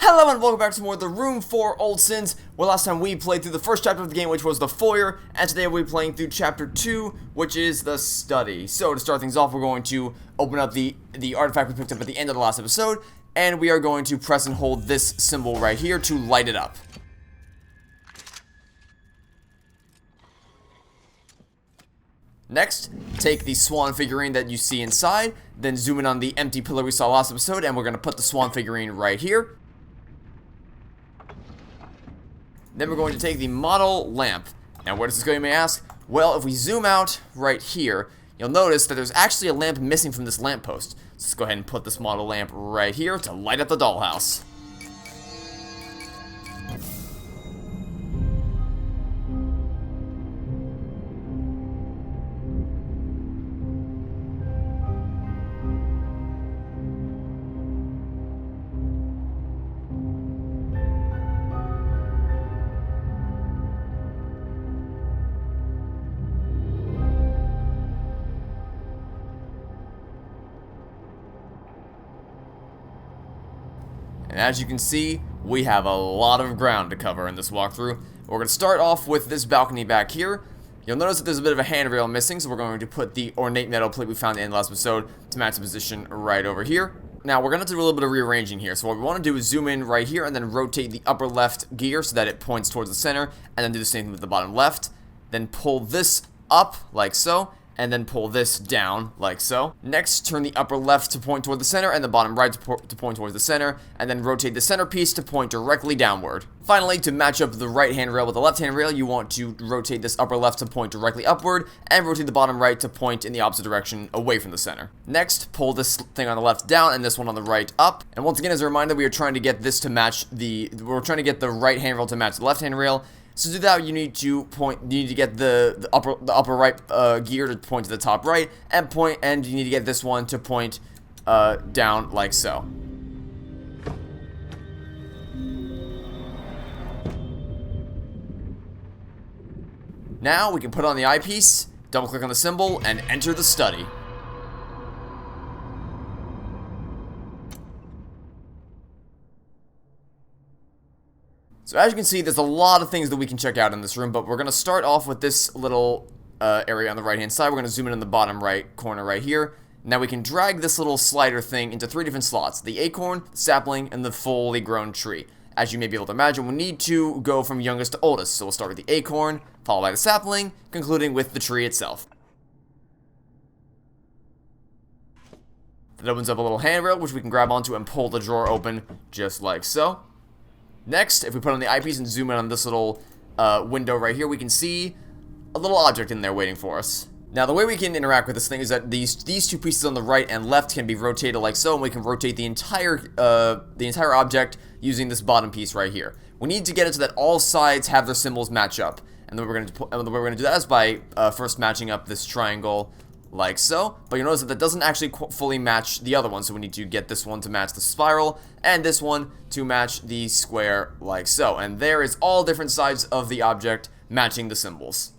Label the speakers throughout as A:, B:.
A: Hello and welcome back to more of the Room for Old Sins, where last time we played through the first chapter of the game, which was the foyer, and today we'll be playing through chapter 2, which is the study. So to start things off, we're going to open up the artifact we picked up at the end of the last episode, and we are going to press and hold this symbol right here to light it up. Next, take the swan figurine that you see inside, then zoom in on the empty pillar we saw last episode, and we're going to put the swan figurine right here. Then we're going to take the model lamp. Now where does this go, you may ask? Well, if we zoom out right here, you'll notice that there's actually a lamp missing from this lamppost. So let's go ahead and put this model lamp right here to light up the dollhouse. And as you can see, we have a lot of ground to cover in this walkthrough. We're going to start off with this balcony back here. You'll notice that there's a bit of a handrail missing, so we're going to put the ornate metal plate we found in the last episode to match the position right over here. Now, we're going to do a little bit of rearranging here. So what we want to do is zoom in right here and then rotate the upper left gear so that it points towards the center, and then do the same thing with the bottom left. Then pull this up like so, and then pull this down, like so. Next, turn the upper left to point toward the center, and the bottom right to point towards the center, and then rotate the centerpiece to point directly downward. Finally, to match up the right handrail with the left handrail, you want to rotate this upper left to point directly upward, and rotate the bottom right to point in the opposite direction away from the center. Next, pull this thing on the left down, and this one on the right up. And once again, as a reminder, we are trying to get this to match we're trying to get the right handrail to match the left handrail. So to do that, you need to get the upper right gear to point to the top right, and you need to get this one to point down like so. Now we can put on the eyepiece, double click on the symbol, and enter the study. So as you can see, there's a lot of things that we can check out in this room, but we're going to start off with this little area on the right hand side. We're going to zoom in on the bottom right corner right here. Now we can drag this little slider thing into 3 different slots: the acorn, the sapling, and the fully grown tree. As you may be able to imagine, we need to go from youngest to oldest, so we'll start with the acorn, followed by the sapling, concluding with the tree itself. That opens up a little handrail, which we can grab onto and pull the drawer open, just like so. Next, if we put on the eyepiece and zoom in on this little window right here, we can see a little object in there waiting for us. Now, the way we can interact with this thing is that these two pieces on the right and left can be rotated like so, and we can rotate the entire object using this bottom piece right here. We need to get it so that all sides have their symbols match up, and the way we're going to do that is by first matching up this triangle like so, but you'll notice that doesn't actually fully match the other one, so we need to get this one to match the spiral, and this one to match the square like so, and there is all different sides of the object matching the symbols.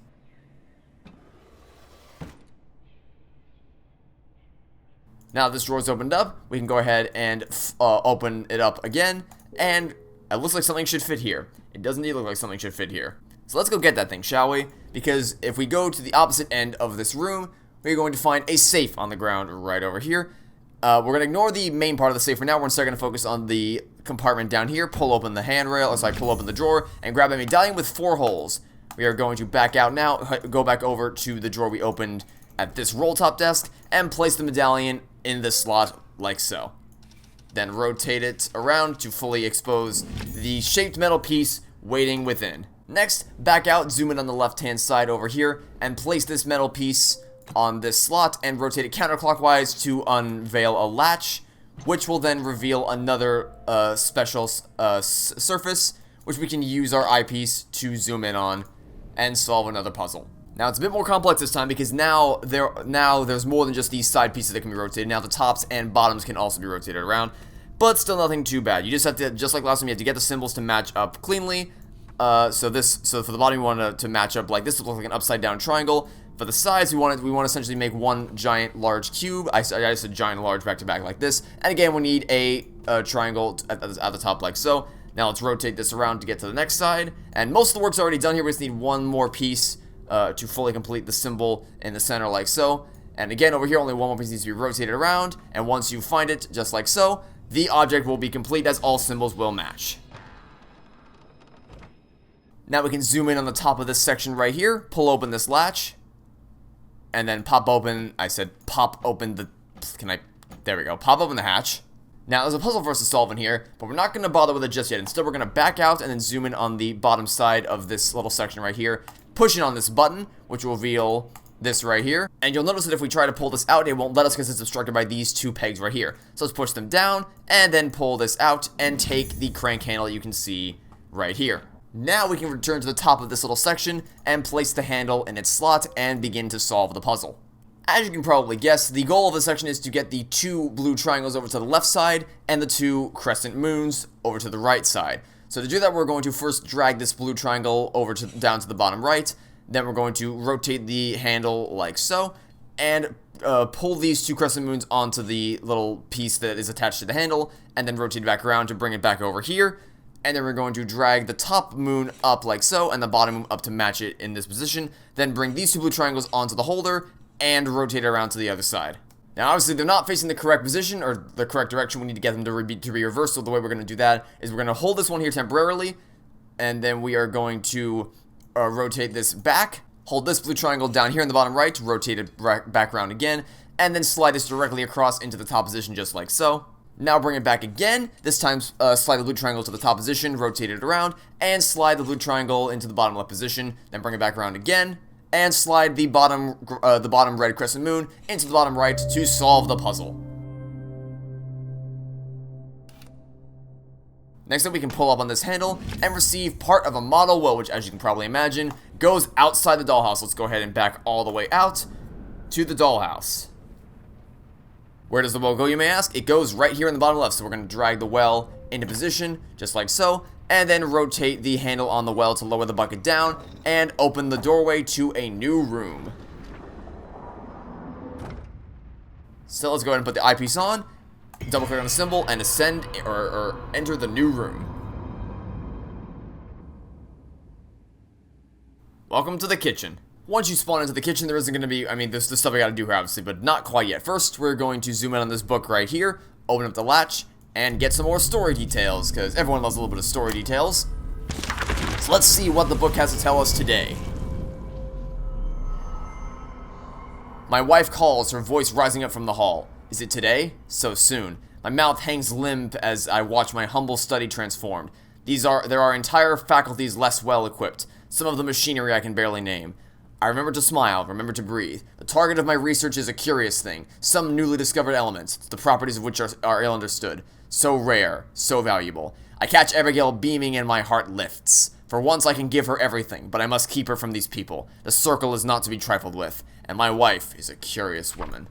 A: Now this drawer's opened up, we can go ahead and open it up again, and it looks like something should fit here. It doesn't need to look like something should fit here. So let's go get that thing, shall we? Because if we go to the opposite end of this room, we're going to find a safe on the ground right over here. We're going to ignore the main part of the safe for now. We're instead going to focus on the compartment down here, pull open the handrail, pull open the drawer, and grab a medallion with 4 holes. We are going to back out now, go back over to the drawer we opened at this roll-top desk, and place the medallion in this slot like so. Then rotate it around to fully expose the shaped metal piece waiting within. Next, back out, zoom in on the left-hand side over here, and place this metal piece on this slot and rotate it counterclockwise to unveil a latch, which will then reveal another special surface, which we can use our eyepiece to zoom in on and solve another puzzle. Now it's a bit more complex this time because now there's more than just these side pieces that can be rotated. Now the tops and bottoms can also be rotated around, but still nothing too bad. You just have to, just like last time, you have to get the symbols to match up cleanly. So for the bottom, we want to match up like this to look like an upside down triangle. For the sides, we want to essentially make one giant large cube. I said giant large back to back like this. And again, we need a triangle at the top like so. Now let's rotate this around to get to the next side. And most of the work's already done here. We just need one more piece to fully complete the symbol in the center like so. And again, over here, only one more piece needs to be rotated around. And once you find it, just like so, the object will be complete as all symbols will match. Now we can zoom in on the top of this section right here, pull open this latch, and then pop open the, there we go, pop open the hatch. Now there's a puzzle for us to solve in here, but we're not going to bother with it just yet. Instead, we're going to back out and then zoom in on the bottom side of this little section right here, pushing on this button, which will reveal this right here. And you'll notice that if we try to pull this out, it won't let us because it's obstructed by these two pegs right here. So let's push them down and then pull this out and take the crank handle you can see right here. Now we can return to the top of this little section and place the handle in its slot and begin to solve the puzzle. As you can probably guess, the goal of this section is to get the two blue triangles over to the left side and the two crescent moons over to the right side. So to do that, we're going to first drag this blue triangle over down to the bottom right. Then we're going to rotate the handle like so and pull these two crescent moons onto the little piece that is attached to the handle and then rotate it back around to bring it back over here. And then we're going to drag the top moon up like so and the bottom moon up to match it in this position. Then bring these two blue triangles onto the holder and rotate it around to the other side. Now obviously they're not facing the correct position or the correct direction. We need to get them to be reversed. So the way we're going to do that is we're going to hold this one here temporarily. And then we are going to rotate this back. Hold this blue triangle down here in the bottom right. Rotate it back around again. And then slide this directly across into the top position just like so. Now bring it back again, this time slide the blue triangle to the top position, rotate it around, and slide the blue triangle into the bottom left position, then bring it back around again, and slide the bottom red crescent moon into the bottom right to solve the puzzle. Next up, we can pull up on this handle and receive part of a model well, which as you can probably imagine, goes outside the dollhouse. Let's go ahead and back all the way out to the dollhouse. Where does the well go, you may ask? It goes right here in the bottom left, so we're going to drag the well into position, just like so, and then rotate the handle on the well to lower the bucket down, and open the doorway to a new room. So let's go ahead and put the eyepiece on, double click on the symbol, and ascend or enter the new room. Welcome to the kitchen. Once you spawn into the kitchen, there isn't going to be, there's the stuff I got to do here, obviously, but not quite yet. First, we're going to zoom in on this book right here, open up the latch, and get some more story details, because everyone loves a little bit of story details. So let's see what the book has to tell us today. My wife calls, her voice rising up from the hall. Is it today? So soon. My mouth hangs limp as I watch my humble study transformed. There are entire faculties less well equipped, some of the machinery I can barely name. I remember to smile, remember to breathe. The target of my research is a curious thing, some newly discovered elements, the properties of which are ill understood. So rare, so valuable. I catch Abigail beaming and my heart lifts. For once I can give her everything, but I must keep her from these people. The circle is not to be trifled with, and my wife is a curious woman.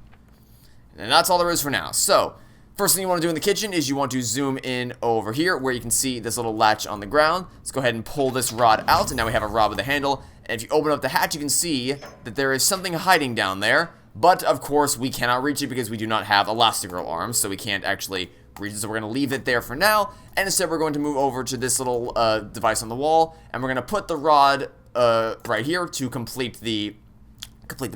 A: And that's all there is for now. So, first thing you want to do in the kitchen is you want to zoom in over here where you can see this little latch on the ground. Let's go ahead and pull this rod out, and now we have a rod with a handle. And if you open up the hatch, you can see that there is something hiding down there. But, of course, we cannot reach it because we do not have Elastigirl arms, so we can't actually reach it. So we're going to leave it there for now. And instead, we're going to move over to this little device on the wall. And we're going to put the rod right here to complete the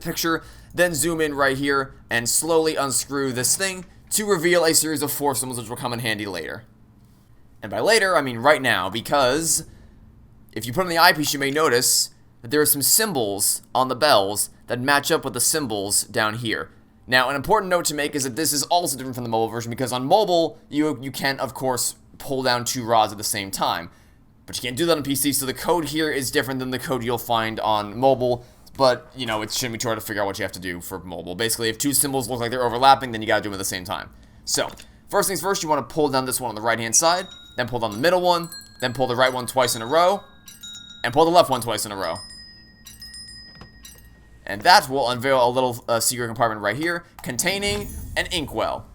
A: picture. Then zoom in right here and slowly unscrew this thing to reveal a series of 4 symbols which will come in handy later. And by later, I mean right now, because if you put on the eyepiece, you may notice that there are some symbols on the bells that match up with the symbols down here. Now, an important note to make is that this is also different from the mobile version, because on mobile, you can, of course, pull down 2 rods at the same time. But you can't do that on PC, so the code here is different than the code you'll find on mobile. But, you know, it shouldn't be too hard to figure out what you have to do for mobile. Basically, if 2 symbols look like they're overlapping, then you gotta do them at the same time. So, first things first, you want to pull down this one on the right-hand side, then pull down the middle one, then pull the right one twice in a row, and pull the left one twice in a row. And that will unveil a little secret compartment right here, containing an inkwell.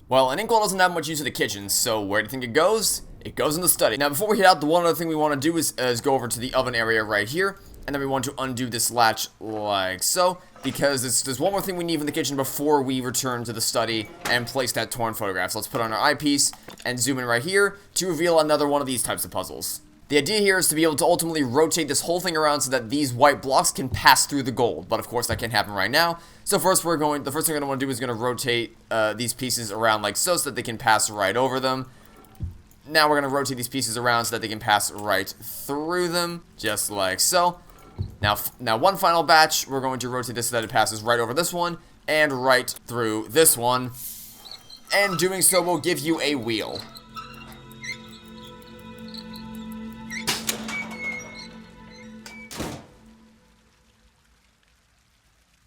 A: Well, an inkwell doesn't have much use in the kitchen, so where do you think it goes? It goes in the study. Now, before we head out, the one other thing we want to do is go over to the oven area right here. and then we want to undo this latch like so, because there's one more thing we need in the kitchen before we return to the study and place that torn photograph. So let's put on our eyepiece and zoom in right here to reveal another one of these types of puzzles. The idea here is to be able to ultimately rotate this whole thing around so that these white blocks can pass through the gold, but of course that can't happen right now. So the first thing we're going to want to do is going to rotate these pieces around like so that they can pass right over them. Now we're going to rotate these pieces around so that they can pass right through them, just like so. Now one final batch, we're going to rotate this so that it passes right over this one, and right through this one. And doing so will give you a wheel.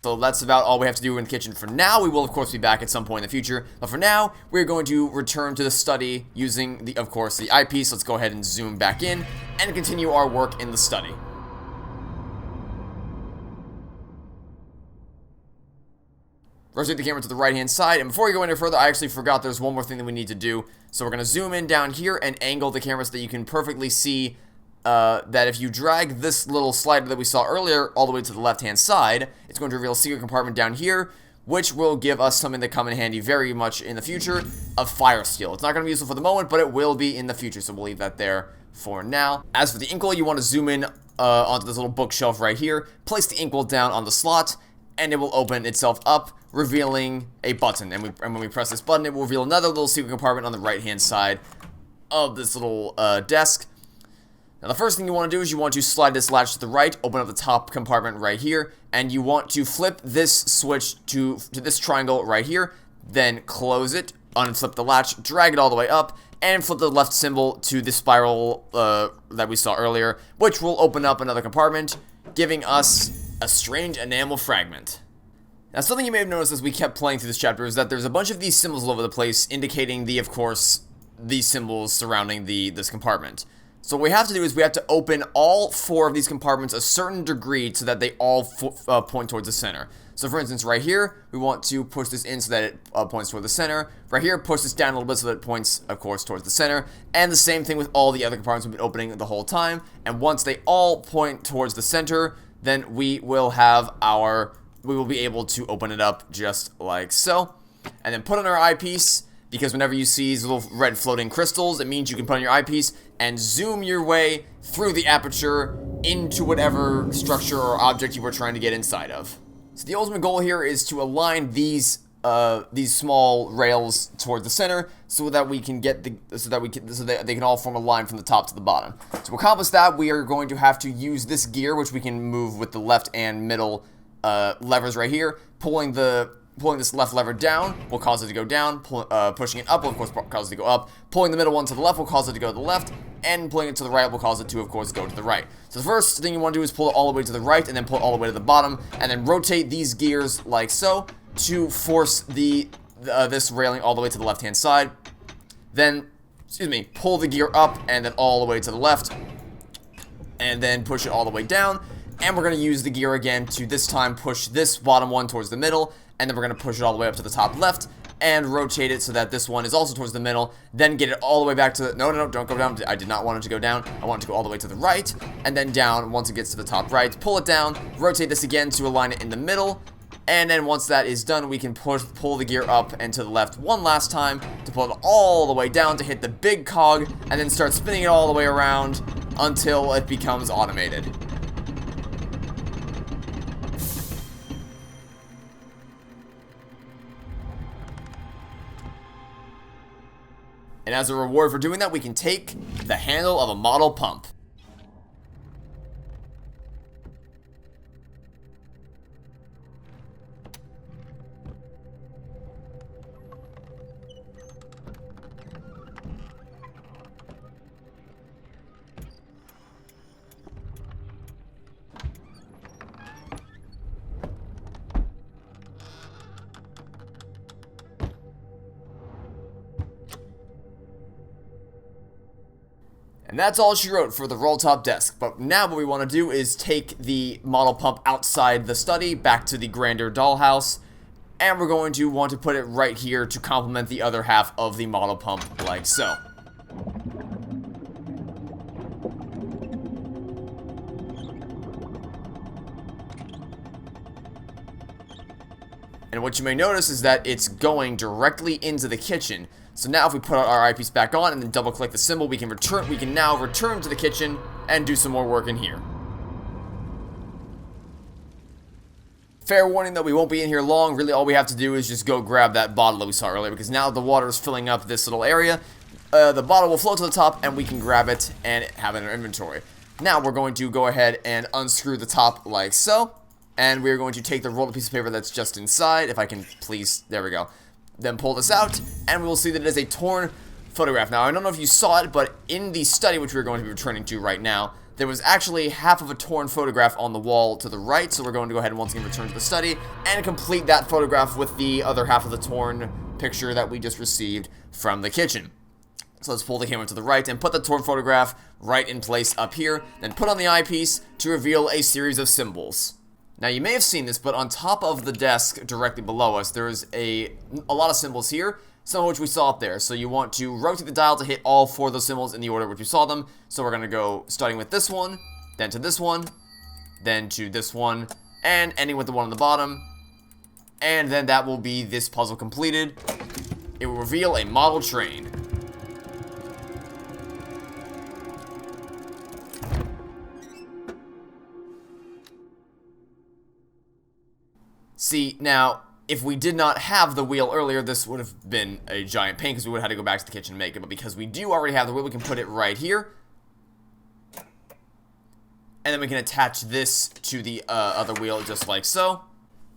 A: So that's about all we have to do in the kitchen for now. We will, of course, be back at some point in the future. But for now, we're going to return to the study using, of course, the eyepiece. Let's go ahead and zoom back in and continue our work in the study. Rotate the camera to the right-hand side. And before we go any further, I actually forgot there's one more thing that we need to do. So we're going to zoom in down here and angle the camera so that you can perfectly see that if you drag this little slider that we saw earlier all the way to the left-hand side, it's going to reveal a secret compartment down here, which will give us something that come in handy very much in the future, of fire steel. It's not going to be useful for the moment, but it will be in the future, so we'll leave that there for now. As for the inkwell, you want to zoom in onto this little bookshelf right here, place the inkwell down on the slot, and it will open itself up, revealing a button. And when we press this button, it will reveal another little secret compartment on the right-hand side of this little desk. Now, the first thing you want to do is you want to slide this latch to the right, open up the top compartment right here, and you want to flip this switch to this triangle right here, then close it, unflip the latch, drag it all the way up, and flip the left symbol to the spiral that we saw earlier, which will open up another compartment, giving us a strange enamel fragment. Now, something you may have noticed as we kept playing through this chapter is that there's a bunch of these symbols all over the place, indicating of course, these symbols surrounding this compartment. So what we have to do is we have to open all 4 of these compartments a certain degree so that they all point towards the center. So for instance, right here, we want to push this in so that it points toward the center. Right here, push this down a little bit so that it points, of course, towards the center. And the same thing with all the other compartments we've been opening the whole time. And once they all point towards the center, then we will be able to open it up just like so. And then put on our eyepiece, because whenever you see these little red floating crystals, it means you can put on your eyepiece and zoom your way through the aperture into whatever structure or object you were trying to get inside of. So the ultimate goal here is to align these small rails toward the center so that we can get so that they can all form a line from the top to the bottom. To accomplish that, we are going to have to use this gear, which we can move with the left and middle levers right here. Pulling this left lever down will cause it to go down. Pushing it up will, of course, cause it to go up. Pulling the middle one to the left will cause it to go to the left. And pulling it to the right will cause it to, of course, go to the right. So the first thing you want to do is pull it all the way to the right, and then pull it all the way to the bottom, and then rotate these gears like so to force this railing all the way to the left-hand side. Then, pull the gear up, and then all the way to the left, and then push it all the way down. And we're going to use the gear again to this time push this bottom one towards the middle, and then we're going to push it all the way up to the top left, and rotate it so that this one is also towards the middle, then get it all the way back to the, no, don't go down, I did not want it to go down, I want it to go all the way to the right, and then down once it gets to the top right, pull it down, rotate this again to align it in the middle, and then once that is done, we can pull the gear up and to the left one last time, to pull it all the way down to hit the big cog, and then start spinning it all the way around, until it becomes automated. And as a reward for doing that, we can take the handle of a model pump. And that's all she wrote for the roll-top desk. But now what we want to do is take the model pump outside the study, back to the grander dollhouse, and we're going to want to put it right here to complement the other half of the model pump, like so. And what you may notice is that it's going directly into the kitchen. So now if we put our eyepiece back on and then double click the symbol, we can now return to the kitchen and do some more work in here. Fair warning that we won't be in here long. Really all we have to do is just go grab that bottle that we saw earlier, because now the water is filling up this little area. The bottle will float to the top and we can grab it and have it in our inventory. Now we're going to go ahead and unscrew the top like so. And we're going to take the rolled piece of paper that's just inside. If I can please, there we go. Then pull this out, and we will see that it is a torn photograph. Now, I don't know if you saw it, but in the study, which we're going to be returning to right now, there was actually half of a torn photograph on the wall to the right. So we're going to go ahead and once again return to the study and complete that photograph with the other half of the torn picture that we just received from the kitchen. So let's pull the camera to the right and put the torn photograph right in place up here. Then put on the eyepiece to reveal a series of symbols. Now you may have seen this, but on top of the desk directly below us, there's a lot of symbols here, some of which we saw up there. So you want to rotate the dial to hit all 4 of those symbols in the order which we saw them. So we're going to go starting with this one, then to this one, then to this one, and ending with the one on the bottom. And then that will be this puzzle completed. It will reveal a model train. See, now, if we did not have the wheel earlier, this would have been a giant pain because we would have had to go back to the kitchen and make it. But because we do already have the wheel, we can put it right here. And then we can attach this to the other wheel just like so.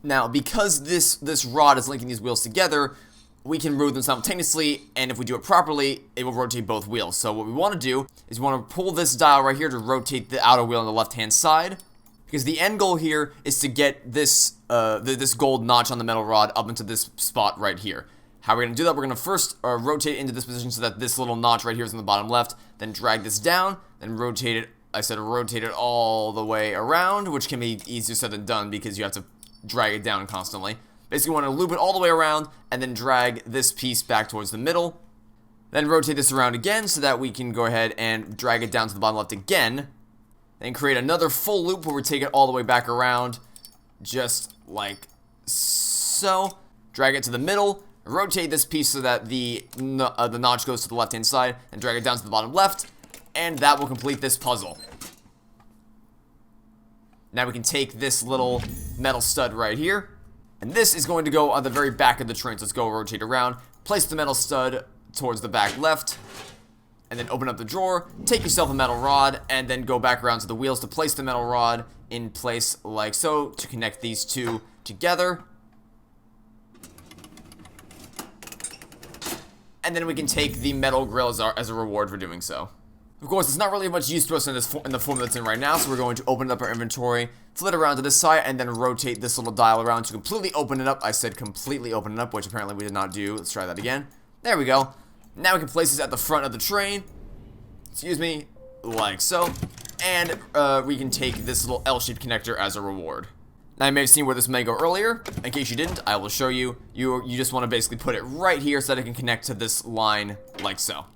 A: Now, because this rod is linking these wheels together, we can move them simultaneously, and if we do it properly, it will rotate both wheels. So what we want to do is we want to pull this dial right here to rotate the outer wheel on the left-hand side. Because the end goal here is to get this this gold notch on the metal rod up into this spot right here. How we're going to do that, we're going to first rotate into this position so that this little notch right here is on the bottom left, then drag this down, then rotate it, rotate it all the way around, which can be easier said than done because you have to drag it down constantly. Basically, we want to loop it all the way around and then drag this piece back towards the middle. Then rotate this around again so that we can go ahead and drag it down to the bottom left again. Then create another full loop where we take it all the way back around, just like so. Drag it to the middle, rotate this piece so that the notch goes to the left-hand side, and drag it down to the bottom left, and that will complete this puzzle. Now we can take this little metal stud right here, and this is going to go on the very back of the train. So let's go rotate around, place the metal stud towards the back left, and then open up the drawer, take yourself a metal rod, and then go back around to the wheels to place the metal rod in place like so to connect these two together. And then we can take the metal grill as a reward for doing so. Of course, it's not really much use to us in the form that's in right now, so we're going to open up our inventory, flip it around to this side, and then rotate this little dial around to completely open it up. I said completely open it up, which apparently we did not do. Let's try that again. There we go. Now we can place this at the front of the train, excuse me, like so, and we can take this little L-shaped connector as a reward. Now you may have seen where this may go earlier. In case you didn't, I will show you. You just want to basically put it right here so that it can connect to this line like so.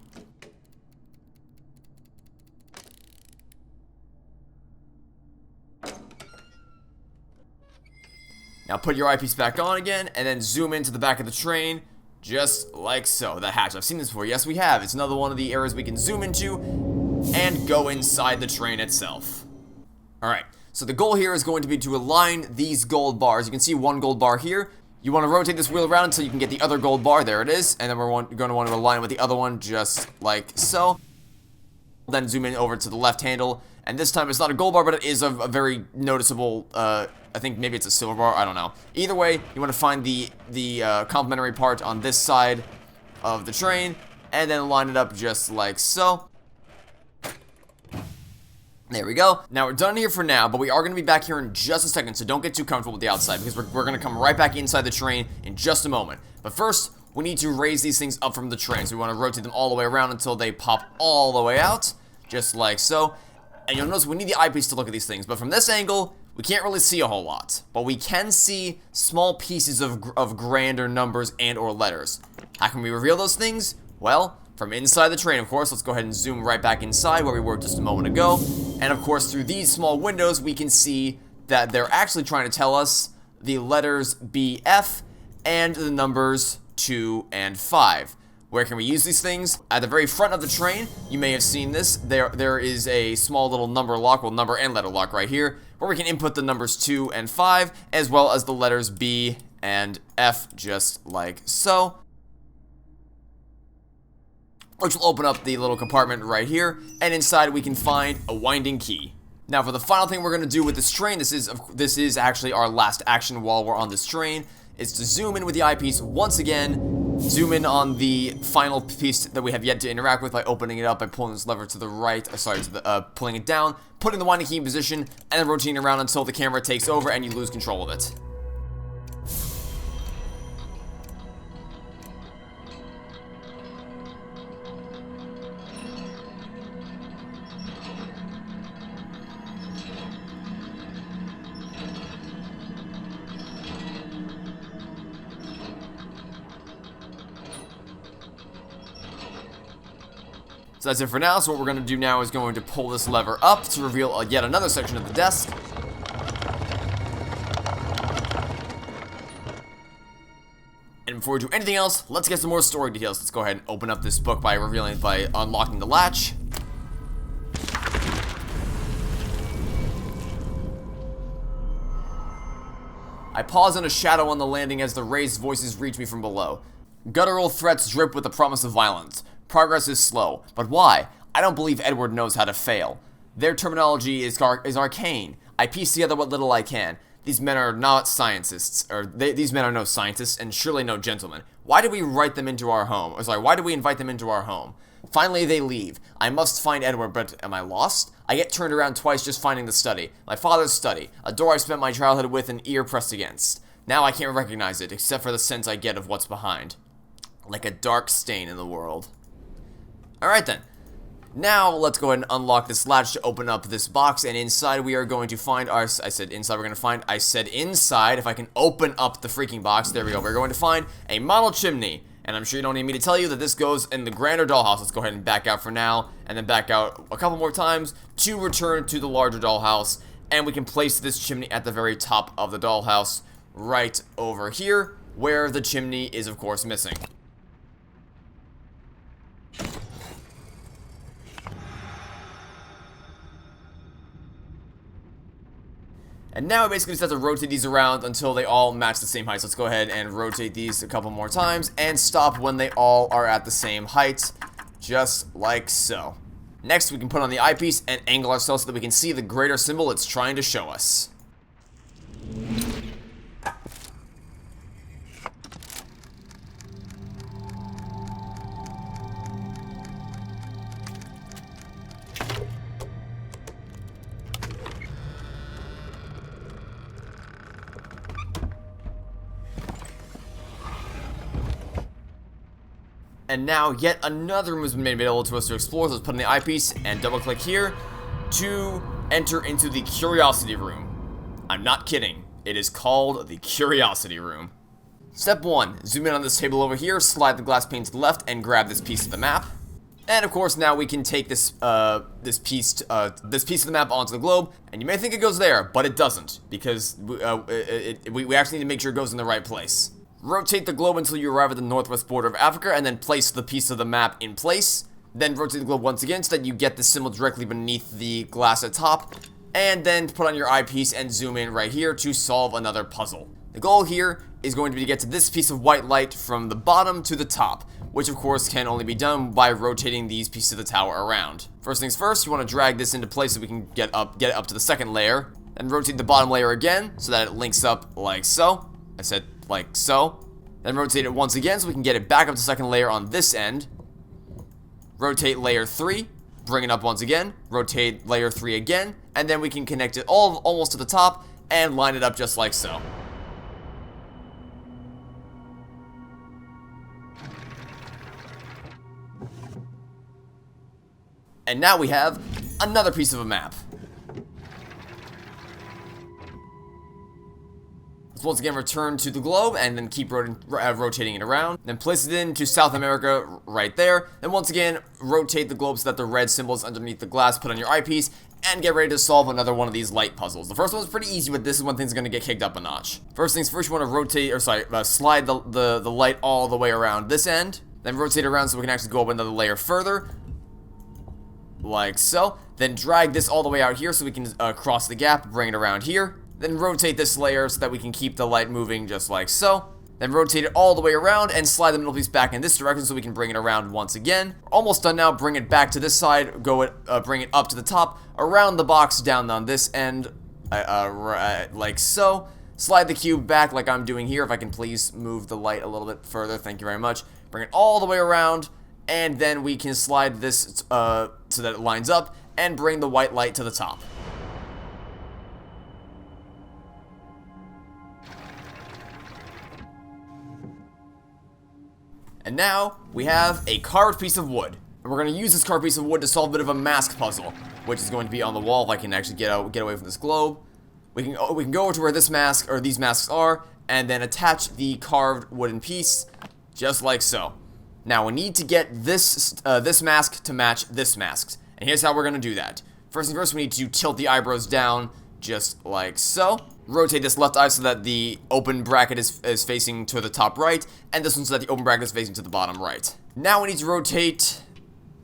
A: Now put your eyepiece back on again, and then zoom into the back of the train, just like so. The hatch, I've seen this before. Yes, we have. It's another one of the areas we can zoom into and go inside the train itself. Alright, so the goal here is going to be to align these gold bars. You can see one gold bar here. You want to rotate this wheel around until you can get the other gold bar. There it is. And then we're going to want to align with the other one just like so. Then zoom in over to the left handle. And this time it's not a gold bar, but it is a very noticeable, I think maybe it's a silver bar, I don't know. Either way, you want to find the complementary part on this side of the train, and then line it up just like so. There we go. Now we're done here for now, but we are going to be back here in just a second, so don't get too comfortable with the outside, because we're going to come right back inside the train in just a moment. But first, we need to raise these things up from the train, so we want to rotate them all the way around until they pop all the way out, just like so. And you'll notice we need the eyepiece to look at these things, but from this angle, we can't really see a whole lot. But we can see small pieces of grander numbers and or letters. How can we reveal those things? Well, from inside the train, of course. Let's go ahead and zoom right back inside where we were just a moment ago. And of course, through these small windows, we can see that they're actually trying to tell us the letters BF and the numbers 2 and 5. Where can we use these things? At the very front of the train, you may have seen this. There is a small little number lock, well, number and letter lock right here, where we can input the numbers 2 and 5, as well as the letters B and F, just like so. Which will open up the little compartment right here, and inside we can find a winding key. Now for the final thing we're going to do with this train, this is actually our last action while we're on this train, is to zoom in with the eyepiece once again, zoom in on the final piece that we have yet to interact with by opening it up by pulling this lever to the right, pulling it down, putting the winding key in position, and then rotating around until the camera takes over and you lose control of it. So that's it for now. So what we're going to do now is going to pull this lever up to reveal yet another section of the desk. And before we do anything else, let's get some more story details. Let's go ahead and open up this book by unlocking the latch. I pause in a shadow on the landing as the raised voices reach me from below. Guttural threats drip with the promise of violence. Progress is slow, but why? I don't believe Edward knows how to fail. Their terminology is arcane. I piece together what little I can. These men are not scientists, these men are no scientists, and surely no gentlemen. Why did we invite them into our home? Why did we invite them into our home? Finally, they leave. I must find Edward, but am I lost? I get turned around twice just finding the study. My father's study, a door I spent my childhood with, an ear pressed against. Now I can't recognize it, except for the sense I get of what's behind. Like a dark stain in the world. Alright then, now let's go ahead and unlock this latch to open up this box, and inside we are going to find our, I said inside, if I can open up the freaking box, there we go, we're going to find a model chimney, and I'm sure you don't need me to tell you that this goes in the grander dollhouse. Let's go ahead and back out for now, and then back out a couple more times to return to the larger dollhouse, and we can place this chimney at the very top of the dollhouse, right over here, where the chimney is of course missing. And now I basically just have to rotate these around until they all match the same height. So let's go ahead and rotate these a couple more times and stop when they all are at the same height, just like so. Next, we can put on the eyepiece and angle ourselves so that we can see the greater symbol it's trying to show us. And now yet another room has been made available to us to explore. So let's put in the eyepiece and double click here to enter into the curiosity room. I'm not kidding. It is called the curiosity room. Step 1, zoom in on this table over here, slide the glass pane to the left, and grab this piece of the map. And of course now we can take this piece of the map onto the globe, and you may think it goes there, but it doesn't, because we actually need to make sure it goes in the right place. Rotate the globe until you arrive at the northwest border of Africa, and then place the piece of the map in place. Then rotate the globe once again so that you get the symbol directly beneath the glass at top. And then put on your eyepiece and zoom in right here to solve another puzzle. The goal here is going to be to get to this piece of white light from the bottom to the top, which of course can only be done by rotating these pieces of the tower around. First things first, you want to drag this into place so we can get it up to the second layer. Then rotate the bottom layer again so that it links up like so. I said like so. Then rotate it once again so we can get it back up to second layer on this end. Rotate layer 3, bring it up once again, rotate layer 3 again, and then we can connect it almost to the top and line it up just like so. And now we have another piece of a map. Let's once again return to the globe and then keep rotating it around. Then place it into South America right there. Then once again, rotate the globe so that the red symbol is underneath the glass. Put on your eyepiece and get ready to solve another one of these light puzzles. The first one's pretty easy, but this is when things are going to get kicked up a notch. First things first, you want to rotate, or sorry, slide the light all the way around this end, then rotate it around so we can actually go up another layer further, like so. Then drag this all the way out here so we can cross the gap, bring it around here. Then rotate this layer so that we can keep the light moving just like so. Then rotate it all the way around and slide the middle piece back in this direction so we can bring it around once again. We're almost done now. Bring it back to this side, bring it up to the top, around the box, down on this end, like so. Slide the cube back like I'm doing here. If I can please move the light a little bit further, thank you very much. Bring it all the way around, and then we can slide this so that it lines up, and bring the white light to the top. And now, we have a carved piece of wood. And we're going to use this carved piece of wood to solve a bit of a mask puzzle, which is going to be on the wall if I can actually get away from this globe. We can go over to where this mask, or these masks are, and then attach the carved wooden piece, just like so. Now, we need to get this mask to match this mask. And here's how we're going to do that. First things first, we need to tilt the eyebrows down, just like so. Rotate this left eye so that the open bracket is facing to the top right, and this one so that the open bracket is facing to the bottom right. Now we need to rotate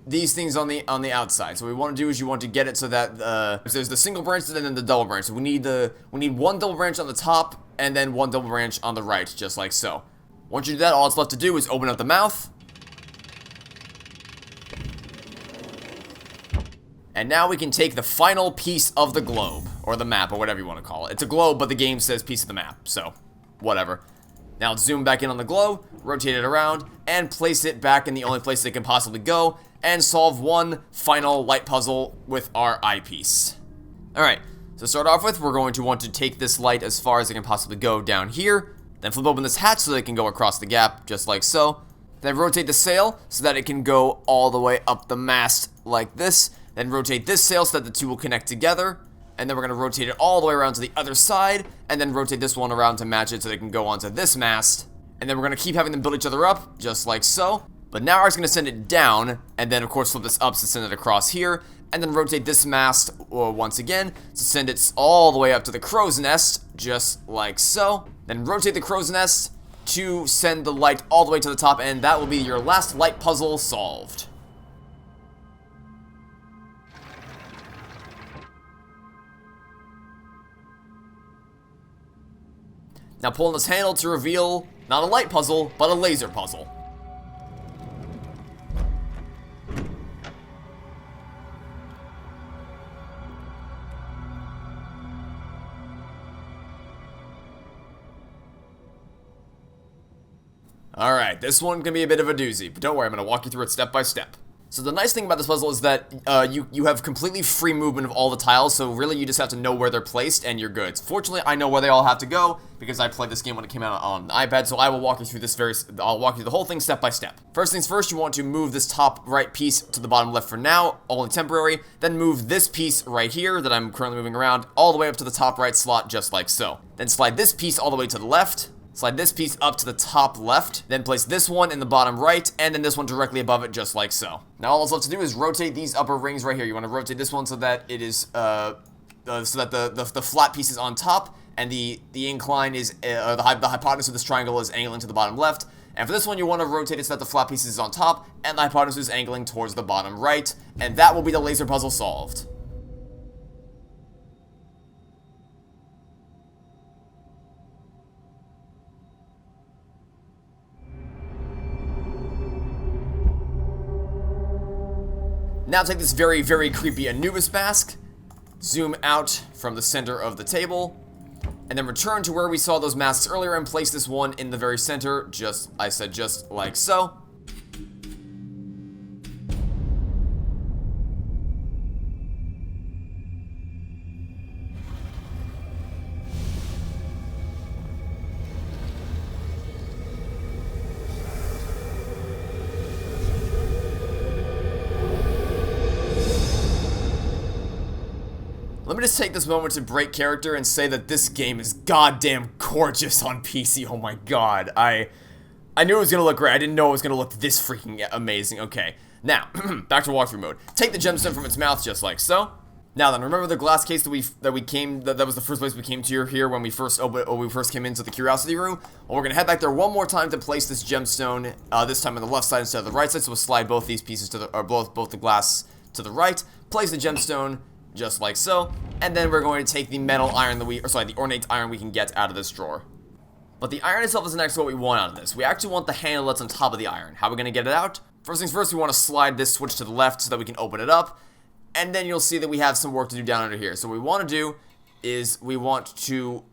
A: these things on the outside. So what we want to do is you want to get it so that there's the single branch and then the double branch. So we need one double branch on the top and then one double branch on the right, just like so. Once you do that, all it's left to do is open up the mouth. And now we can take the final piece of the globe, or the map, or whatever you want to call it. It's a globe, but the game says piece of the map, so whatever. Now let's zoom back in on the globe, rotate it around, and place it back in the only place it can possibly go, and solve one final light puzzle with our eyepiece. Alright, so to start off with, we're going to want to take this light as far as it can possibly go down here, then flip open this hatch so that it can go across the gap, just like so. Then rotate the sail so that it can go all the way up the mast like this. Then rotate this sail so that the two will connect together. And then we're going to rotate it all the way around to the other side. And then rotate this one around to match it so they can go onto this mast. And then we're going to keep having them build each other up, just like so. But now we're just going to send it down. And then, of course, flip this up to send it across here. And then rotate this mast once again to send it all the way up to the crow's nest, just like so. Then rotate the crow's nest to send the light all the way to the top. And that will be your last light puzzle solved. Now pull on this handle to reveal not a light puzzle, but a laser puzzle. Alright, this one can be a bit of a doozy, but don't worry, I'm going to walk you through it step by step. So the nice thing about this puzzle is that you have completely free movement of all the tiles, so really you just have to know where they're placed and you're good. Fortunately, I know where they all have to go because I played this game when it came out on the iPad, so I will walk you through I'll walk you through the whole thing step by step. First things first, you want to move this top right piece to the bottom left for now, only temporary, then move this piece right here that I'm currently moving around all the way up to the top right slot just like so. Then slide this piece all the way to the left. Slide this piece up to the top left, then place this one in the bottom right, and then this one directly above it, just like so. Now all that's left to do is rotate these upper rings right here. You want to rotate this one so that it is, so that the flat piece is on top, and the incline is, the hypotenuse of this triangle is angling to the bottom left. And for this one, you want to rotate it so that the flat piece is on top, and the hypotenuse is angling towards the bottom right, and that will be the laser puzzle solved. Now take this very, very creepy Anubis mask, zoom out from the center of the table, and then return to where we saw those masks earlier and place this one in the very center, just like so. Let me just take this moment to break character and say that this game is goddamn gorgeous on PC. Oh my god. I knew it was gonna look great. I didn't know it was gonna look this freaking amazing. Okay. Now, back to walkthrough mode. Take the gemstone from its mouth just like so. Now then, remember the glass case that was the first place we came to here when we first came into the curiosity room? Well, we're gonna head back there one more time to place this gemstone, this time on the left side instead of the right side, so we'll slide both these pieces to the, or both the glass to the right, place the gemstone just like so, and then we're going to take the metal iron the ornate iron we can get out of this drawer. But the iron itself isn't actually what we want out of this. We actually want the handle that's on top of the iron. How are we gonna get it out? First things first, we want to slide this switch to the left so that we can open it up. And then you'll see that we have some work to do down under here. So what we want to do is we want to,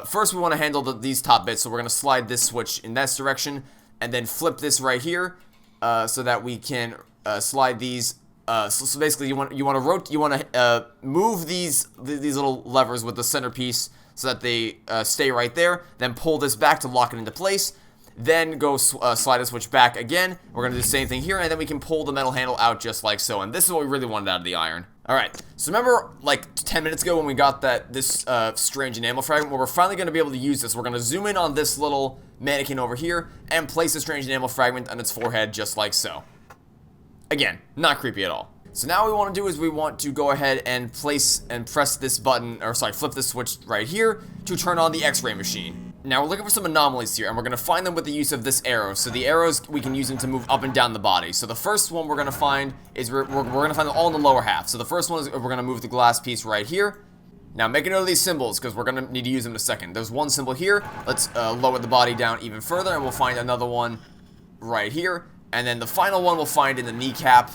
A: first we want to handle these top bits. So we're going to slide this switch in this direction and then flip this right here so that we can slide these. So basically you want to move these little levers with the centerpiece so that they stay right there. Then pull this back to lock it into place. Then go slide the switch back again. We're going to do the same thing here, and then we can pull the metal handle out just like so. And this is what we really wanted out of the iron. Alright, so remember like 10 minutes ago when we got this strange enamel fragment? Well, we're finally going to be able to use this. We're going to zoom in on this little mannequin over here and place the strange enamel fragment on its forehead just like so. Again, not creepy at all. So now what we want to do is we want to go ahead and press this button, or sorry, flip this switch right here to turn on the X-ray machine. Now we're looking for some anomalies here, and we're going to find them with the use of this arrow. So the arrows, we can use them to move up and down the body. So the first one we're going to find is we're going to find them all in the lower half. So the first one is we're going to move the glass piece right here. Now make a note of these symbols because we're going to need to use them in a second. There's one symbol here. Let's lower the body down even further, and we'll find another one right here. And then the final one we'll find in the kneecap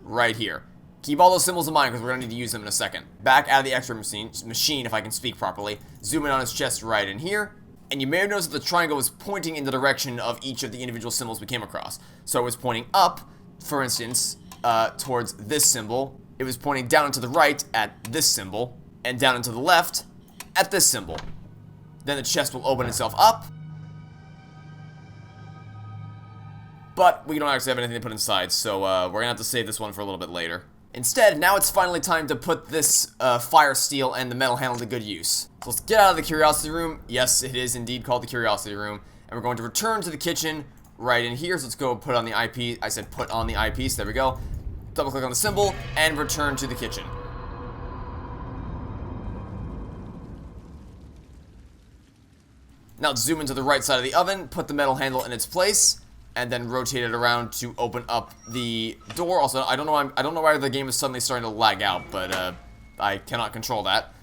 A: right here. Keep all those symbols in mind because we're going to need to use them in a second. Back out of the X-ray machine, if I can speak properly. Zoom in on his chest right in here. And you may have noticed that the triangle was pointing in the direction of each of the individual symbols we came across. So it was pointing up, for instance, towards this symbol. It was pointing down and to the right at this symbol. And down and to the left at this symbol. Then the chest will open itself up. But we don't actually have anything to put inside, so we're going to have to save this one for a little bit later. Instead, now it's finally time to put this fire steel and the metal handle to good use. So let's get out of the curiosity room. Yes, it is indeed called the curiosity room. And we're going to return to the kitchen right in here. So let's go put on the eyepiece. I said put on the eyepiece. There we go. Double click on the symbol and return to the kitchen. Now zoom into the right side of the oven, put the metal handle in its place, and then rotate it around to open up the door. Also, I don't know why the game is suddenly starting to lag out, but I cannot control that.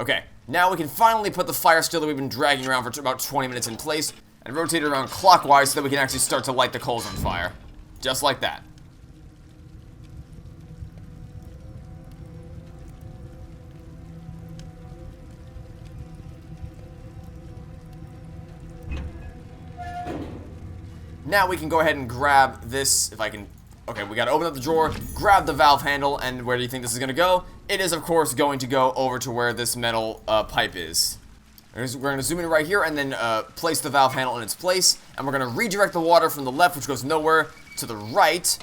A: Okay, now we can finally put the fire steel that we've been dragging around for about 20 minutes in place and rotate it around clockwise so that we can actually start to light the coals on fire. Just like that. Now we can go ahead and grab this, if I can, okay, we gotta open up the drawer, grab the valve handle, and where do you think this is gonna go? It is, of course, going to go over to where this metal pipe is. We're gonna zoom in right here, and then place the valve handle in its place, and we're gonna redirect the water from the left, which goes nowhere, to the right,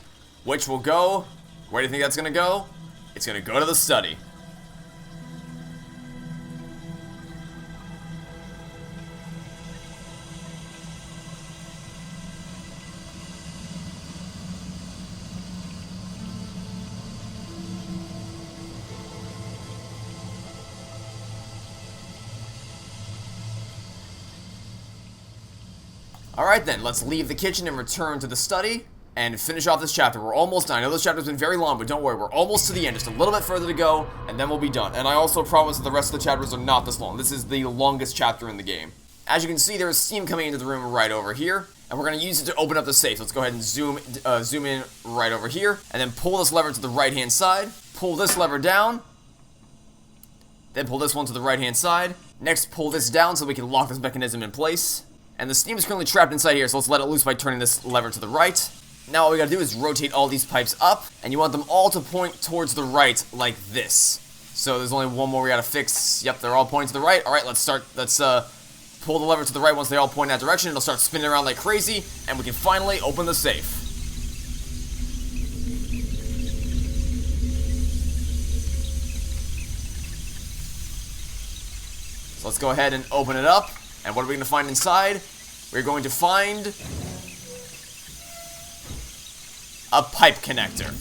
A: which will go, where do you think that's gonna go? It's gonna go to the study. Alright then, let's leave the kitchen and return to the study and finish off this chapter. We're almost done. I know this chapter's been very long, but don't worry, we're almost to the end. Just a little bit further to go, and then we'll be done. And I also promise that the rest of the chapters are not this long. This is the longest chapter in the game. As you can see, there is steam coming into the room right over here, and we're going to use it to open up the safe. Let's go ahead and zoom in right over here, and then pull this lever to the right-hand side, pull this lever down, then pull this one to the right-hand side. Next, pull this down so we can lock this mechanism in place. And the steam is currently trapped inside here, so let's let it loose by turning this lever to the right. Now all we gotta do is rotate all these pipes up, and you want them all to point towards the right, like this. So there's only one more we gotta fix. Yep, they're all pointing to the right. Alright, let's pull the lever to the right. Once they all point in that direction, it'll start spinning around like crazy, and we can finally open the safe. So let's go ahead and open it up. And what are we going to find inside? We're going to find a pipe connector.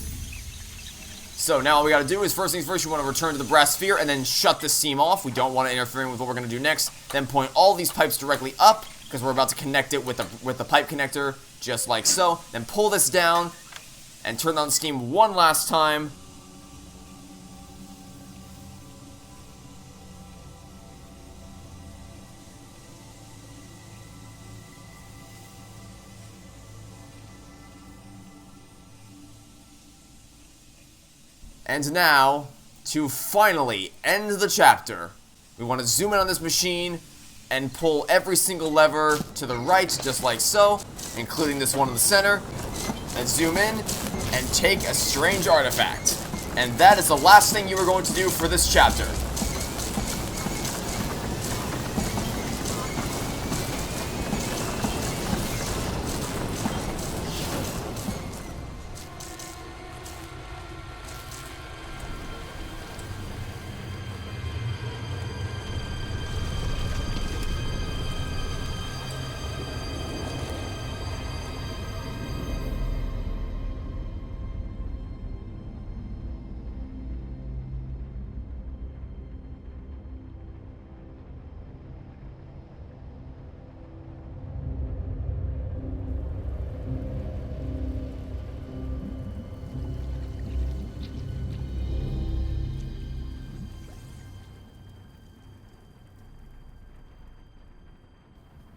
A: So now all we gotta do is, first things first, you want to return to the brass sphere and then shut this seam off. We don't want to interfere with what we're gonna do next. Then point all these pipes directly up, because we're about to connect it with the pipe connector, just like so. Then pull this down and turn on steam one last time. And now, to finally end the chapter, we want to zoom in on this machine and pull every single lever to the right, just like so, including this one in the center, and zoom in and take a strange artifact. And that is the last thing you are going to do for this chapter.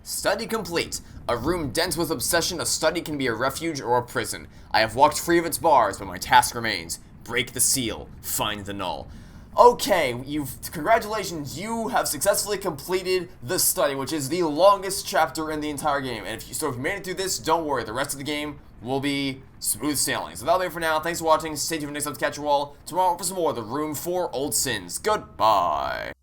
A: Study complete. A room dense with obsession, a study can be a refuge or a prison. I have walked free of its bars, but my task remains. Break the seal. Find the null. Okay, congratulations, you have successfully completed the study, which is the longest chapter in the entire game. And if you made it through this, don't worry, the rest of the game will be smooth sailing. So that'll be it for now. Thanks for watching. Stay tuned for next time to catch you all tomorrow for some more of the Room for Old Sins. Goodbye.